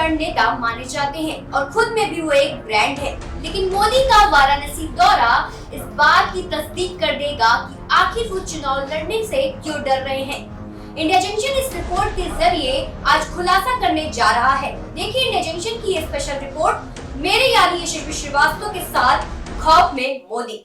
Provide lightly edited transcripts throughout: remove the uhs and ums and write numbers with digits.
Turn नेता माने जाते हैं और खुद में भी वो एक ब्रांड है। लेकिन मोदी का वाराणसी दौरा इस बात की तस्दीक कर देगा कि आखिर वो चुनाव लड़ने से क्यों डर रहे हैं। इंडिया जंक्शन इस रिपोर्ट के जरिए आज खुलासा करने जा रहा है। देखिए इंडिया जंक्शन की ये स्पेशल रिपोर्ट मेरे यानी यशस्वी श्रीवास्तव के साथ खौफ में मोदी।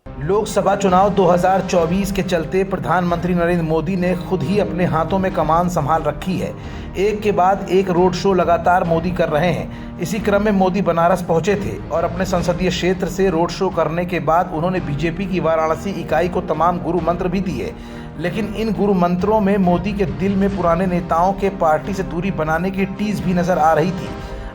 लोकसभा चुनाव 2024 के चलते प्रधानमंत्री नरेंद्र मोदी ने खुद ही अपने हाथों में कमान संभाल रखी है। एक के बाद एक रोड शो लगातार मोदी कर रहे हैं। इसी क्रम में मोदी बनारस पहुंचे थे और अपने संसदीय क्षेत्र से रोड शो करने के बाद उन्होंने बीजेपी की वाराणसी इकाई को तमाम गुरु मंत्र भी दिए। लेकिन इन गुरु मंत्रों में मोदी के दिल में पुराने नेताओं के पार्टी से दूरी बनाने की टीस भी नजर आ रही थी।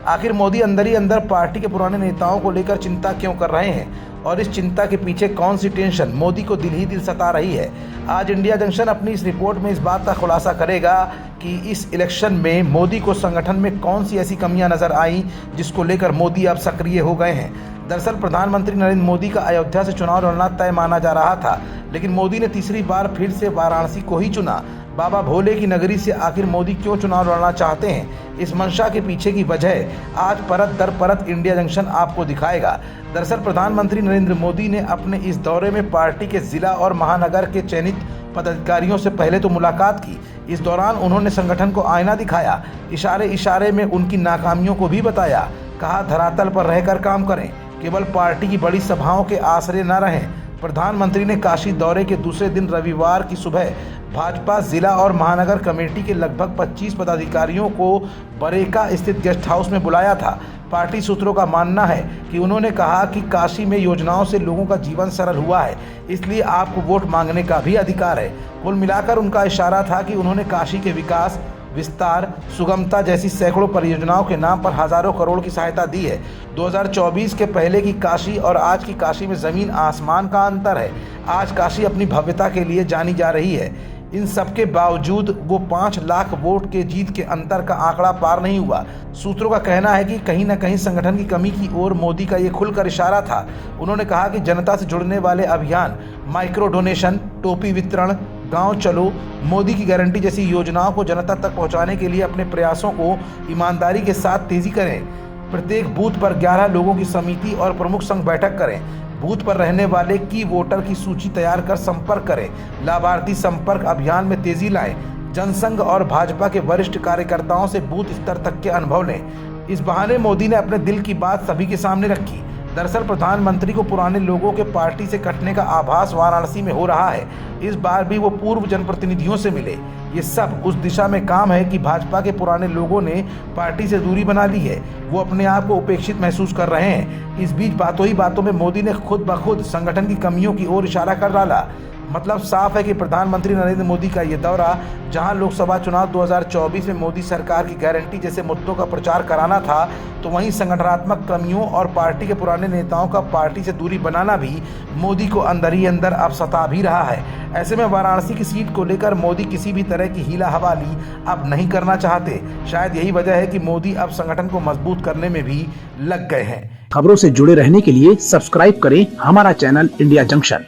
आखिर मोदी अंदर ही अंदर पार्टी के पुराने नेताओं को लेकर चिंता क्यों कर रहे हैं और इस चिंता के पीछे कौन सी टेंशन मोदी को दिल ही दिल सता रही है। आज इंडिया जंक्शन अपनी इस रिपोर्ट में इस बात का खुलासा करेगा कि इस इलेक्शन में मोदी को संगठन में कौन सी ऐसी कमियां नजर आई जिसको लेकर मोदी अब सक्रिय हो गए हैं। दरअसल प्रधानमंत्री नरेंद्र मोदी का अयोध्या से चुनाव लड़ना तय माना जा रहा था, लेकिन मोदी ने तीसरी बार फिर से वाराणसी को ही चुना। बाबा भोले की नगरी से आखिर मोदी क्यों चुनाव लड़ना चाहते हैं, इस मंशा के पीछे की वजह आज परत दर परत इंडिया जंक्शन आपको दिखाएगा। दरअसल प्रधानमंत्री नरेंद्र मोदी ने अपने इस दौरे में पार्टी के जिला और महानगर के चयनित पदाधिकारियों से पहले तो मुलाकात की। इस दौरान उन्होंने संगठन को आईना दिखाया, इशारे इशारे में उनकी नाकामियों को भी बताया। कहा धरातल पर रहकर काम करें, केवल पार्टी की बड़ी सभाओं के आसरे न रहें। प्रधानमंत्री ने काशी दौरे के दूसरे दिन रविवार की सुबह भाजपा जिला और महानगर कमेटी के लगभग 25 पदाधिकारियों को बरेका स्थित गेस्ट हाउस में बुलाया था। पार्टी सूत्रों का मानना है कि उन्होंने कहा कि काशी में योजनाओं से लोगों का जीवन सरल हुआ है, इसलिए आपको वोट मांगने का भी अधिकार है। कुल मिलाकर उनका इशारा था कि उन्होंने काशी के विकास, विस्तार, सुगमता जैसी सैकड़ों परियोजनाओं के नाम पर हजारों करोड़ की सहायता दी है। 2024 के पहले की काशी और आज की काशी में जमीन आसमान का अंतर है। आज काशी अपनी भव्यता के लिए जानी जा रही है। इन सब के बावजूद वो 5 लाख वोट के जीत के अंतर का आंकड़ा पार नहीं हुआ। सूत्रों का कहना है कि कहीं न कहीं संगठन की कमी की ओर मोदी का ये खुलकर इशारा था। उन्होंने कहा कि जनता से जुड़ने वाले अभियान, माइक्रो डोनेशन, टोपी वितरण, गांव चलो, मोदी की गारंटी जैसी योजनाओं को जनता तक पहुंचाने के लिए अपने प्रयासों को ईमानदारी के साथ तेजी करें। प्रत्येक बूथ पर 11 लोगों की समिति और प्रमुख संघ बैठक करें। बूथ पर रहने वाले की वोटर की सूची तैयार कर संपर्क करें। लाभार्थी संपर्क अभियान में तेजी लाएं। जनसंघ और भाजपा के वरिष्ठ कार्यकर्ताओं से बूथ स्तर तक के अनुभव लें। इस बहाने मोदी ने अपने दिल की बात सभी के सामने रखी। दरअसल प्रधानमंत्री को पुराने लोगों के पार्टी से कटने का आभास वाराणसी में हो रहा है। इस बार भी वो पूर्व जनप्रतिनिधियों से मिले। ये सब उस दिशा में काम है कि भाजपा के पुराने लोगों ने पार्टी से दूरी बना ली है। वो अपने आप को उपेक्षित महसूस कर रहे हैं। इस बीच बातों ही बातों में मोदी ने खुद ब खुद संगठन की कमियों की ओर इशारा कर डाला। मतलब साफ है कि प्रधानमंत्री नरेंद्र मोदी का ये दौरा, जहां लोकसभा चुनाव 2024 में मोदी सरकार की गारंटी जैसे मुद्दों का प्रचार कराना था, तो वहीं संगठनात्मक कमियों और पार्टी के पुराने नेताओं का पार्टी से दूरी बनाना भी मोदी को अंदर ही अंदर अब सता भी रहा है। ऐसे में वाराणसी की सीट को लेकर मोदी किसी भी तरह की हीला हवाली अब नहीं करना चाहते। शायद यही वजह है कि मोदी अब संगठन को मजबूत करने में भी लग गए हैं। खबरों से जुड़े रहने के लिए सब्सक्राइब करें हमारा चैनल इंडिया जंक्शन।